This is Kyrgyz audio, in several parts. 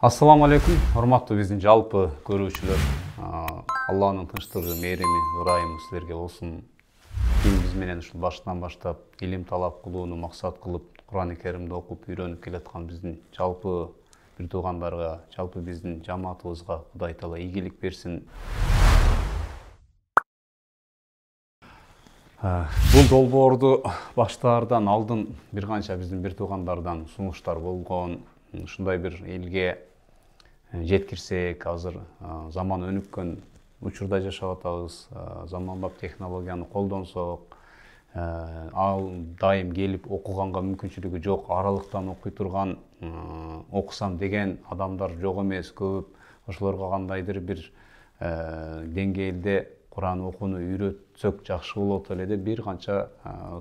Assalamu алейкум, урматтуу биздин жалпы көрүүчүлөр. Аллахтын тынчтыгы, мээрими, ырайымы силерге болсун. Биз менен ушул баштан баштап илим талап кылууну максат кылып, Кур'ан-ы Керимди окуп үйрөнүп келаткан биздин жалпы бир туугандарга, жалпы биздин жамаатыбызга Кудай Таала ийгилик берсин. Бул долбоорду баштаардан алдын бир канча биздин бир туугандардан сунуштар болгон. Ушундай бир элге жеткирсек, азыр заман өнүккөн учурда жашап атабыз. Заманбап технологияны колдонсок, ал дайым келип окуганга мүмкүнчүлүгү жок, аралыктан окуй турган, окусам деген адамдар жок эмес, көп. Ошолорго кандайдыр бир деңгээлде Кур'ан окууну үйрөтсөк жакшы болот эле деп бир канча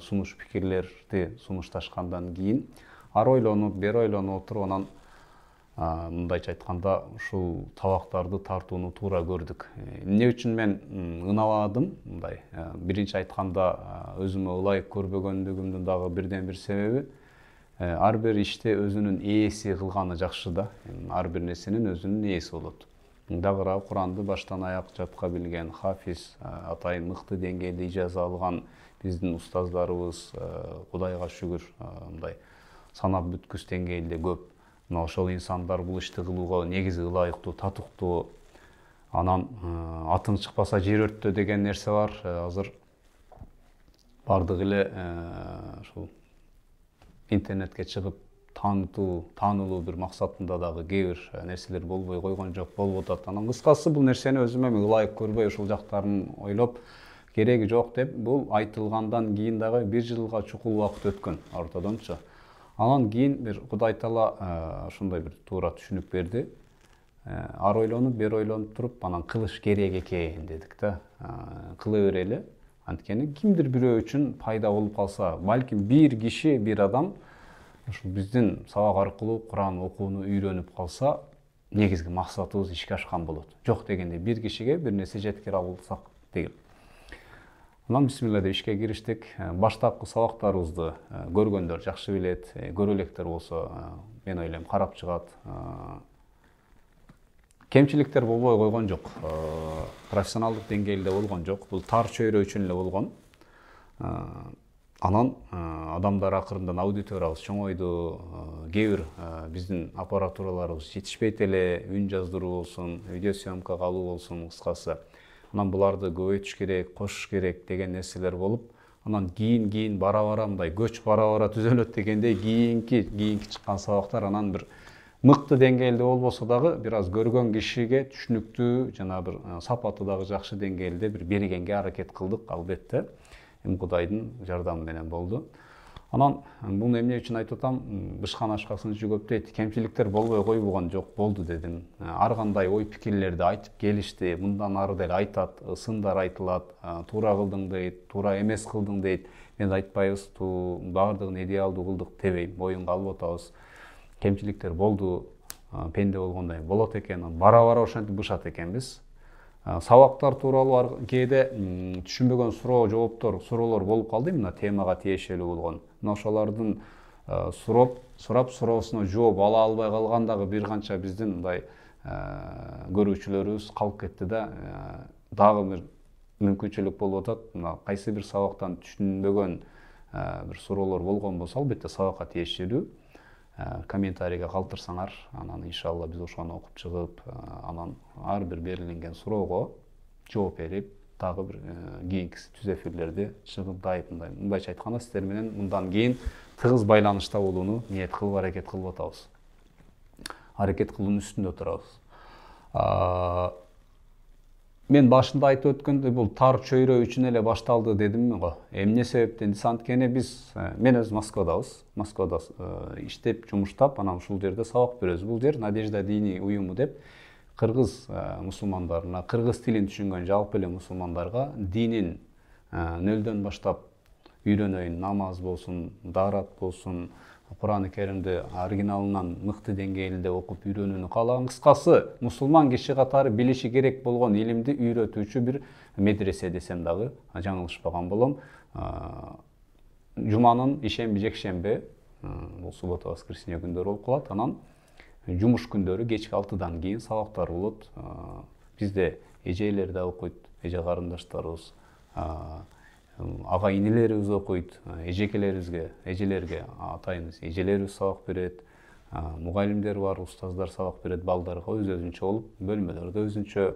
сунуш пикирлерди сунушташкандан кийин ары ойлонуп, бери ойлонуп отуруп, анан мындайча айтканда ушул табактарды тартууну туура көрдүк. Эмне үчүн мен ынабадым? Мындай, биринчи айтканда өзүмө ылайык көрбөгөндүгүмдүн дагы бирден бир себеби, ар бир иште өзүнүн ээси кылганы жакшы да. Ар бир нерсенин өзүнүн ээси болот. Дагыраак Куранды баштан аяк жатка билген, хафиз, атайын мыкты деңгээлде ижаза алган биздин устаздарыбыз, Кудайга шүгүр, мындай санап бүткүс деңгээлде көп. Ошол инсандар бул ишти кылууга негизи ылайыктуу, татыктуу. Анан атың чыкпаса жер өрттө деген нерсе бар. Азыр бардык эле ушул интернетке чыгып таанылуу бир максатында дагы кээ бир нерселер болбой койгон жок, болуп атат. Анан кыскасы бул нерсени өзүмө ылайык көрбөй, ушул жактарын ойлоп, кереги жок деп, бул айтылгандан кийин дагы 1 жылга чукул убакыт өткөн ортодончу. Анан кийин бир Кудай Таала ушундай бир туура түшүнүк берди. Ары ойлонуп, бери ойлонуп туруп, анан кылыш керек экен дедик да. Кыла берели. Анткени кимдир бирөө үчүн пайда болуп калса, балким бир киши, бир адам ушул биздин сабак аркылуу Кур'ан окууну үйрөнүп калса, негизги максатыбыз ишке ашкан болот. Жок дегенде бир кишиге бир нерсе жеткире алсак деген. Анан бисмилла деп ишке кириштик. Баштапкы сабактарыбызды көргөндөр жакшы билет, көрө электер болсо, мен ойлойм карап чыгат. Кемчиликтер болбой койгон жок. Профессионалдык деңгээлде болгон жок. Бул тар чөйрө үчүн эле болгон. Анан адамдар акырындан аудиториябыз чоңойду. Кээ бир биздин аппаратураларыбыз жетишпейт эле, үн жаздыруу болсун, видео съемка кылуу болсун, кыскасы. Анан буларды көбөйтүш керек, кошуш керек деген нерселер болуп, анан кийин бара мындай көч бара түзөлөт дегендей кийинки чыккан сабактар анан бир мыкты деңгээлде болбосо дагы бир аз көргөн кишиге түшүнүктүү жана бир сапаты дагы жакшы деңгээлде бир бергенге аракет кылдык, албетте. Кудайдын жардамы менен болду. Анан бул эмне үчүн айтып атам? Бышкан ашкасын жүгөп дейт. Кемчиликтер болбой койбогон жок, болду дедим. Ар кандай ой пикирлерди айтып келишти. Мындан ары деле айтат, сындар айтылат. Туура кылдың дейт, туура эмес кылдың дейт. Мен айтпайбыз, баардыгын идеалдуу кылдык дебейм, моюнга алып атабыз. Кемчиликтер болду, пенде болгондой болот экен, бара ошентип бышат экенбиз. Сабактар тууралуу кээде түшүнбөгөн суроолор болуп калды, мына темага тиешелүү болгон. Мына ошолордун суроосуна жооп ала албай калган дагы бир канча биздин мындай көрүүчүлөрүбүз калып кетти да. Дагы бир мүмкүнчүлүк болуп атат. Мына кайсы бир сабактан түшүнбөгөн бир суроолор болгон болсо, албетте сабакка тиешелүү комментарийге калтырсаңар, анан иншалла биз ошону окуп чыгып, анан ар бир берилген суроого жооп берип, дагы бир кийинки түз эфирлерди чыгымдайып, мындайча айтканда сиздер менен мындан кийин тыгыз байланышта болууну ниет кылып аракет кылып атабыз. Аракет кылуунун үстүндө турабыз. Мен башында айтып өткөндөй, бул тар чөйрө үчүн эле башталды дедимми го. Эмне себептен? Анткени мен өзүм Москвада иштеп, жумуштап, анан ушул жерде сабак беребиз. Бул жер Надежда диний уюму деп кыргыз мусулмандарына, кыргыз тилин түшүнгөн жалпы эле мусулмандарга динин нөлдөн баштап үйрөнөйүн, намаз болсун, даарат болсун, Кур'ан-ы Керимди оригиналынан мыкты деңгээлде окуп үйрөнүүнү каалаган. Кыскасы, мусулман киши катары билиши керек болгон илимди үйрөтүүчү бир медресе десем дагы жаңылышпаган болом. жуманын ишемби жекшемби, бул суббота воскресенье күндөрү болуп калат. Анан жумуш күндөрү кечки 6-дан кийин сабактар болот. Бизде эжелер да окуйт, эже карындаштарыбыз, ага инелерибиз окуйт, эжелерге атайыбыз эжелерибиз сабак берет, мугалимдер бар, устаздар сабак берет балдарга өз-өзүнчө болуп, бөлмөлөрдө өзүнчө.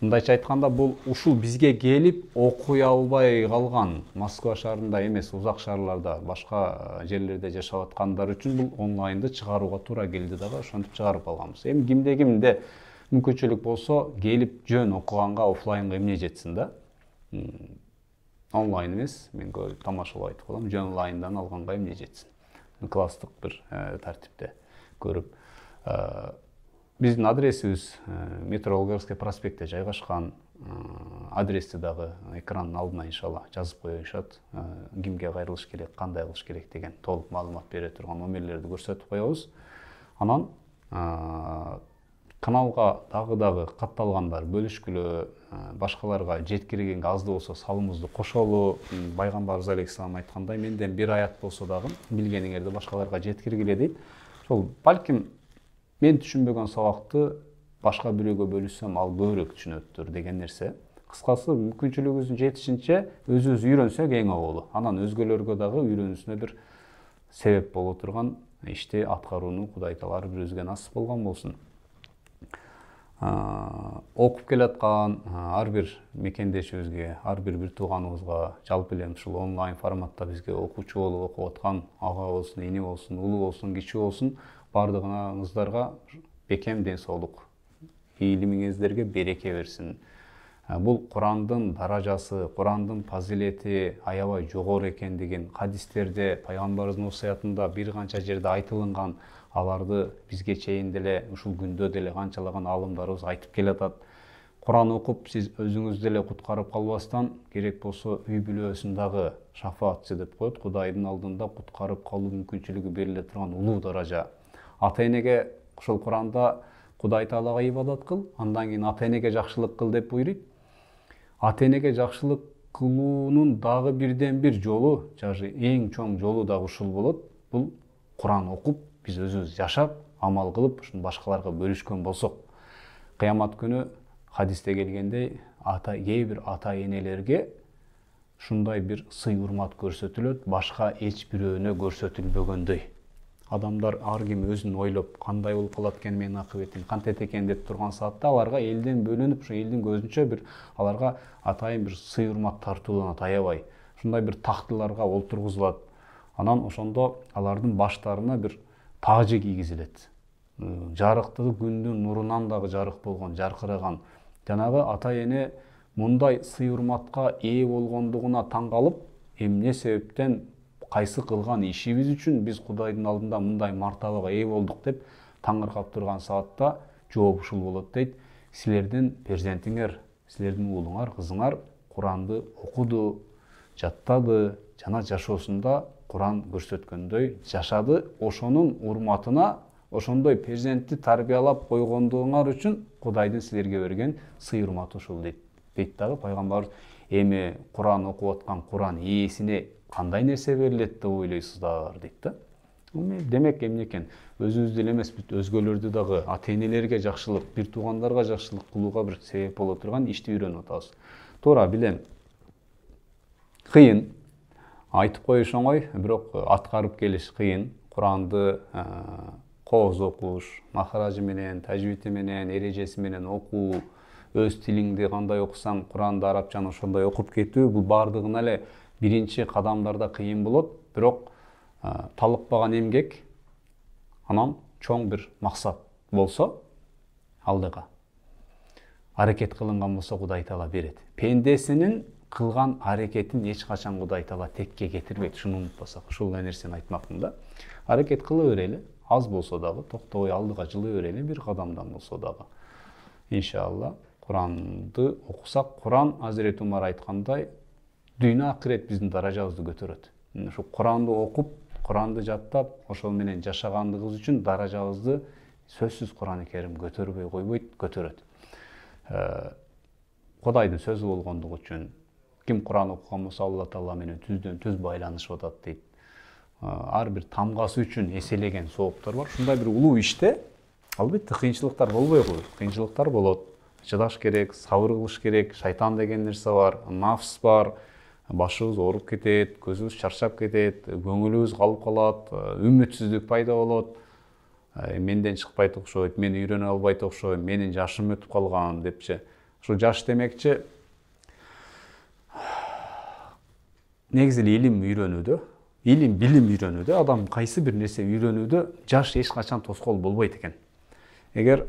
Мындайча айтканда, бул ушул бизге келип окуй албай калган Москва шаарында эмес, узак шаарларда, башка жерлерде жашап аткандар үчүн бул онлайнды чыгарууга туура келди дагы, ошентип чыгарып алганбыз. Эми кимде мүмкүнчүлүк болсо, келип жөн окуганга офлайнга эмне жетсин да. Онлайн эмес, мен тамашалап айтып калам, жөн онлайндан алганга эмне жетсин. Класстык бир тартипте көрүп. Биздин адресибиз метро Волгарский проспектте жайгашкан. Адрести дагы экрандын алдына иншалла жазып коюшат. Кимге кайрылыш керек, кандай кылыш керек деген толук маалымат бере турган номерлерди көрсөтүп коебуз. Анан каналга дагы катталгандар бөлүшкүлө, башкаларга жеткиргенге аз да болсо салымыбызды кошолу. Пайгамбарыбыз алейхисалам айткандай, менден бир аят болсо дагы билгениңерди башкаларга жеткиргиле дейт. Ошол балким мен түшүнбөгөн сабакты башка бирөөгө бөлүшсөм, ал көбүрөөк түшүнөттүр деген нерсе. Кыскасы, мүмкүнчүлүгүбүздүн жетишинче өзүбүз үйрөнсөк эң абалы. Анан өзгөлөргө дагы үйрөнүүсүнө бир себеп боло турган ишти аткарууну Кудай таала ар бирибизге насып болгон болсун. Окуп келаткан ар бир мекендешибизге, ар бир тууганыбызга, жалпы эле ушул онлайн форматта бизге окуучу болуп окуп аткан ага болсун, эне болсун, улуу болсун, кичи болсун, бардыгыңыздарга бекем ден соолук, ийилимиңиздерге береке берсин. Бул Курандын даражасы, Курандын фазилети аябай жогору экендигин хадистерде, пайгамбарыбыздын васаятында бир канча жерде айтылган, аларды бизге чейин деле ушул күндө деле канчалаган алымдарыбыз айтып келатат. Куран окуп, сиз өзүңүз деле куткарып калбастан, керек болсо үй бүлөсүн дагы шафаатчы деп коет, Кудайдын алдында куткарып калуу мүмкүнчүлүгү бериле турган улуу даража. Ата-энеге ушул Куранда Кудай таалага ибадат кыл, андан кийин ата-энеге жакшылык кыл деп буйруйт. Ата-энеге жакшылык кылуунун дагы бирден бир жолу, жашы эң чоң жолу дагы ушул болот. Бул Куран окуп, биз өзүбүз жашап, амал кылып, ушуну башкаларга бөлүшкөн болсок, кыямат күнү хадисте келгендей, кээ бир ата-энелерге ушундай бир сый урмат көрсөтүлөт, башка эч бирөөнө көрсөтүлбөгөндөй. Адамдар ар ким өзүн ойлоп, кандай болуп калат экен менин акыбетим, кантет экен деп турган саатта аларга элден бөлүнүп, ушу элдин көзүнчө бир аларга атайын бир сый урмат тартууланат аябай. Ушундай бир тактыларга олтургузулат. Анан ошондо алардын баштарына бир тажы кийгизилет. Жарыктыгы күндүн нурунан дагы жарык болгон, жаркыраган. Жанагы ата-эне мындай сый урматка ээ болгондугуна таң калып, эмне себептен кайсы кылган ишибиз үчүн биз Кудайдын алдында мындай мартабага ээ болдук деп таңыркап турган саатта жооп ушул болот дейт. Силердин перзентиңер, силердин уулуңар, кызыңар Куранды окуду, жаттады, жана жашоосунда Куран көрсөткөндөй жашады. Ошонун урматына ошондой перзентти тарбиялап койгондугуңар үчүн Кудайдын силерге берген сый урматы ушул дейт. Дейт дагы пайгамбарыбыз. Эми Куран окуп аткан Куран ээсине кандай нерсе берилет деп ойлойсуздар дейт да. Демек эмне экен? Өзүбүздү эле эмес, өзгөлөрдү дагы, ата-энелерге жакшылык, бир туугандарга жакшылык кылууга бир себеп боло турган ишти үйрөнүп атабыз. Туура билем. Кыйын. Айтып коюш оңой, бирок аткарып келиш кыйын. Куранды кооз окуш, махаражы менен, тажвити менен, эрежеси менен окуу, өз тилиңди кандай окусаң, Куранды арабчаны ошондой окуп кетүү, бул бардыгына эле биринчи кадамдарда кыйын болот, бирок талыкпаган эмгек, анан чоң бир максат болсо, алдыга аракет кылынган болсо Кудай таала берет. Пендесинин кылган аракетин эч качан Кудай таала текке кетирбейт. Шуну унутпасак, ушул нерсени айтмакмын да. Аракет кыла берели, аз болсо дагы, токтобой алдыга жылы берели, бир кадамдан болсо дагы. Иншалла, Куранды окусак, Куран Азирети Умар айткандай, дүйнө акырет биздин даражабызды көтөрөт. Ушу Куранды окуп, Куранды жаттап, ошол менен жашагандыгыбыз үчүн даражабызды сөзсүз Куран-ы Керим көтөрбөй койбойт, көтөрөт. Кудайдын сөзү болгондугу үчүн, ким Куран окуган болсо Алла Таала менен түздөн түз байланышып атат дейт. Ар бир тамгасы үчүн эселеген сооптор бар. Ушундай бир улуу иште албетте кыйынчылыктар болбой коет. Кыйынчылыктар болот. Чыдаш керек, сабыр кылыш керек. Шайтан деген нерсе бар, нафс бар. Башыбыз ооруп кетет, көзүбүз чарчап кетет, көңүлүбүз калып калат, үмүтсүздүк пайда болот. Менден чыкпайт окшойт, мен үйрөнө албайт окшойм, менин жашым өтүп калган депчи. Ушул жаш демекчи негизи илим үйрөнүүдө, илим билим үйрөнүүдө, адам кайсы бир нерсе үйрөнүүдө жаш эч качан тоскоол болбойт экен. Эгер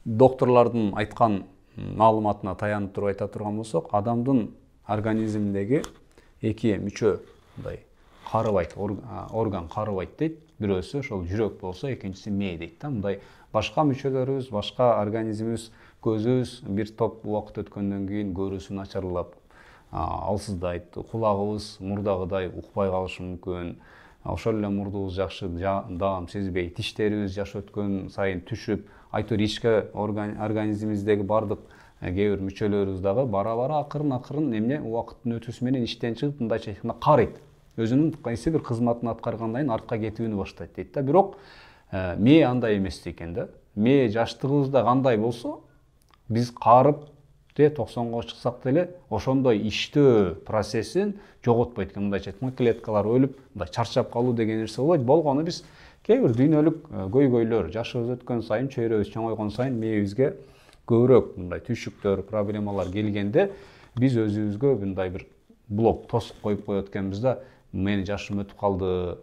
докторлордун айткан маалыматына таянып туруп айта турган болсок, адамдын организминдеги эки мүчө мындай карыбайт, орган карыбайт дейт. Бирөөсү ошол жүрөк болсо, экинчиси мээ дейт да. Мындай башка мүчөлөрүбүз, башка организмибиз, көзүбүз бир топ убакыт өткөндөн кийин көрүүсү начарлап, алсыздайт, кулагыбыз мурдагыдай укпай калышы мүмкүн. Ошол эле мурдубуз жакшы даам сезбей, тиштерибиз жаш өткөн сайын түшүп, айтор ички организмибиздеги бардык кээ бир мүчөлөрүбүз дагы бара-бара акырын эмне убакыттын өтүүсү менен иштен чыгып, мындайча айтканда карыйт. Өзүнүн кайсы бир кызматын аткаргандан кийин артка кетүүнү баштайт дейт да. Бирок мээ андай эмес экен да. Мээ жаштыгыбызда кандай болсо, биз карып 90-га чыксак деле ошондой иштөө процессин жоготпойт экен. Мындайча айтканда клеткалар өлүп, мындай чарчап калуу деген нерсе болбойт. Болгону биз кээ бир дүйнөлүк көйгөйлөр, жашыбыз өткөн сайын, чөйрөбүз чоңойгон сайын мээбизге көбүрөөк мындай түйшүктөр, проблемалар келгенде биз өзүбүзгө мындай бир блок тосуп коюп коет экенбиз да. Менин жашым өтүп калды,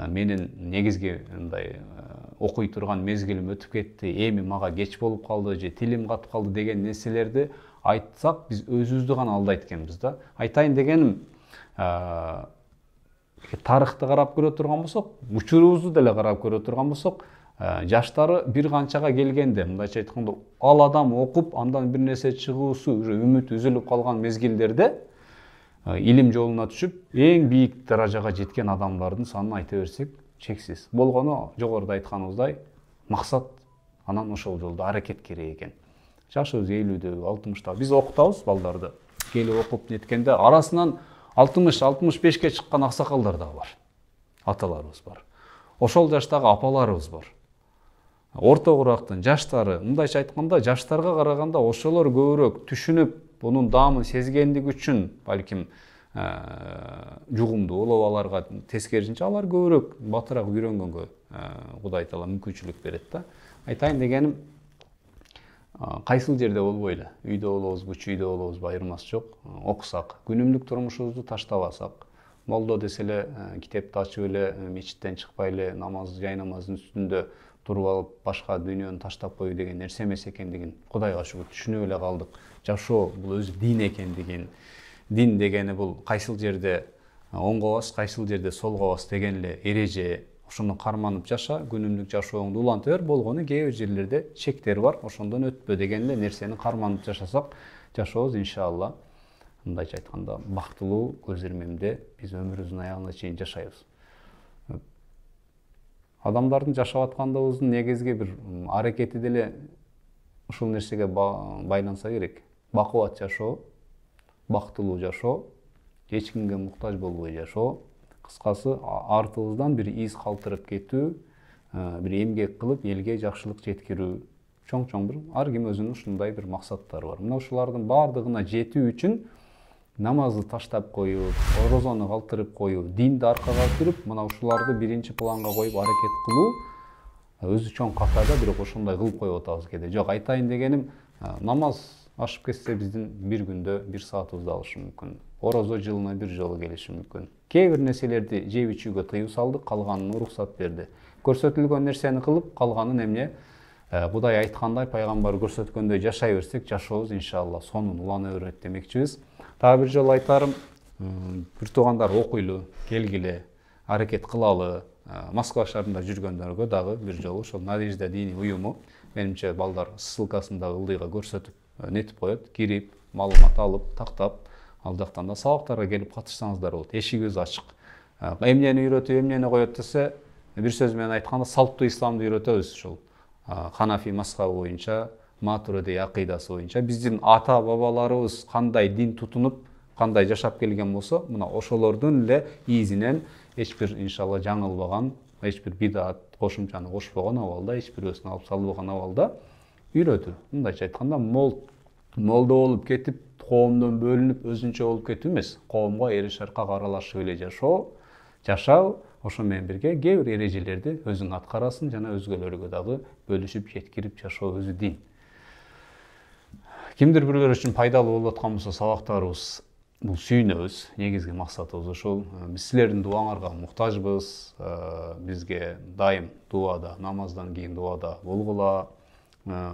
менин негизги мындай окуй турган мезгилим өтүп кетти, эми мага кеч болуп калды же тилим катып калды деген нерселерди айтсак, биз өзүбүздү гана алдайт экенбиз да. Айтайын дегеним, тарыхты карап көрө турган болсок, учурубузду деле карап көрө турган болсок, жаштары бир канчага келгенде, мындайча айтканда, ал адам окуп, андан бир нерсе чыгуусу, үмүт үзүлүп калган мезгилдерде илим жолуна түшүп, эң бийик даражага жеткен адамдардын санын айта берсек чексиз. Болгону жогоруда айтканыбыздай, максат анан ошол жолдо аракет керек экен. Жашыбыз 50-дө, 60-та. Биз окутабыз балдарды. Келип окуп неткенде арасынан 60-65-ке чыккан аксакалдар да бар. Аталарыбыз бар. Ошол жаштагы апаларыбыз бар. Орто курактын жаштары, мындайча айтканда, жаштарга караганда ошолор көбүрөөк түшүнүп, бунун даамын сезгендиги үчүн балким жугумдуу болуп, аларга тескерисинче алар көбүрөөк батыраак үйрөнгөнгө Кудай Таала мүмкүнчүлүк берет да. Айтайын дегеним, кайсыл жерде болбой эле, үйдө болобузбу, чүйдө болобузбу айырмасы жок. Окусак, күнүмдүк турмушубузду таштабасак, молдо десе эле китепти ачып эле, мечиттен чыкпай эле жай намаздын үстүндө туруп алып, башка дүйнөнү таштап коюу деген нерсе эмес экендигин Кудайга шүгүр түшүнүп эле калдык. Жашоо бул өзү дин экендигин, дин дегени бул кайсыл жерде оңго бас, кайсыл жерде солго бас деген эле эреже. Ошону карманып жаша, күнүмдүк жашооңду уланта бер, болгону кээ бир жерлерде чектер бар, ошондон өтпө деген эле нерсени карманып жашасак, жашообуз иншалла, мындайча айтканда, бактылуу көз ирмемде биз өмүрүбүздүн аягына чейин жашайбыз. Адамдардын жашап аткандыгыбыздын негизги бир аракети деле ушул нерсеге байланса керек. Бакубат жашоо, бактылуу жашоо, эч кимге муктаж болбой жашоо, кыскасы артыбыздан бир из калтырып кетүү, бир эмгек кылып элге жакшылык жеткирүү, чоң бир ар ким өзүнүн ушундай бир максаттары бар. Мына ушулардын баардыгына жетүү үчүн намазды таштап коюп, орозону калтырып коюп, динди аркага сүрүп, мына ушуларды биринчи планга коюп аракет кылуу өзү чоң катада, бирок ошондой кылып коюп атабыз кээде. Жок, айтайын дегеним, намаз ашып кетсе биздин бир күндө 1 саатыбызды алышы мүмкүн. Орозо жылына 1 жолу келиши мүмкүн. Кээ бир нерселерди жеп ичүүгө тыюу салдык, калганына уруксат берди. Көрсөтүлгөн нерсени кылып, калганын эмне Кудай айткандай, пайгамбар көрсөткөндөй жашай берсек, жашообуз иншалла сонун улана берет демекчибиз. Дагы бир жолу айтарым, бир туугандар окуйлу, келгиле, аракет кылалы. Москва шаарында жүргөндөргө дагы бир жолу ошол Надежда диний уюму, менимче балдар ссылкасын дагы ылдыйга көрсөтүп нетип коет, кирип, маалымат алып, тактап, ал жактан да сабактарга келип катышсаңыздар болот. Эшигибиз ачык. Эмнени үйрөтүп, эмнени коет десе, бир сөз менен айтканда, салттуу исламды үйрөтөбүз ушул. Ханафи мазхабы боюнча Матурidi акыйдасы боюнча биздин ата бабаларыбыз кандай дин тутунуп, кандай жашап келген болсо, мына ошолордун эле изинен эч бир иншалла жаңылбаган, эч бир бидат кошумчаны кошпогон абалда, эч бирөөсүн алып салбаган абалда үйрөтүү. Мындайча айтканда, молдо болуп кетип, коомдон бөлүнүп, өзүнчө болуп кетүү эмес, коомго эре шаркак аралашып эле жашоо, ошо менен бирге кээ бир эрежелерди өзүң аткарасың жана өзгөлөргө дагы бөлүшүп жеткирип жашоо өзү дин. Кимдир бирлер үчүн пайдалуу болуп аткан болсо сабактарыбыз, бул сүйүнөбүз, негизги максатыбыз ошол. Биз силердин дубаңарга муктажбыз, бизге дайым дубада, намаздан кийин дубада болгула.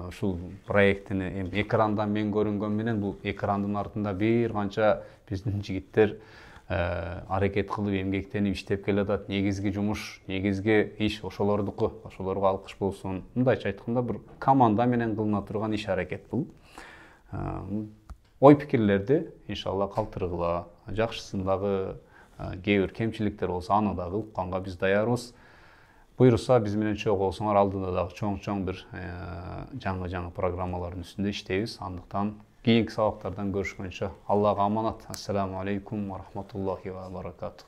Ушул проектини эми экрандан мен көрүнгөн менен, бул экрандын артында бир канча биздин жигиттер аракет кылып, эмгектенип иштеп келатат. Негизги жумуш, негизги иш ошолордуку. Ошолорго алкыш болсун. Мындайча айтканда, бир команда менен кылына турган иш аракет бул. Ой пикирлерди иншалла калтыргыла, жакшысын дагы, кээ бир кемчиликтер болсо аны дагы укканга биз даярбыз. Буйруса биз менен чогуу болсоңор, алдыда дагы чоң бир жаңы программалардын үстүндө иштейбиз. Андыктан кийинки сабактардан көрүшкөнчө Аллага аманат. Ассаламу алейкум ва рахматуллахи ва баракатух.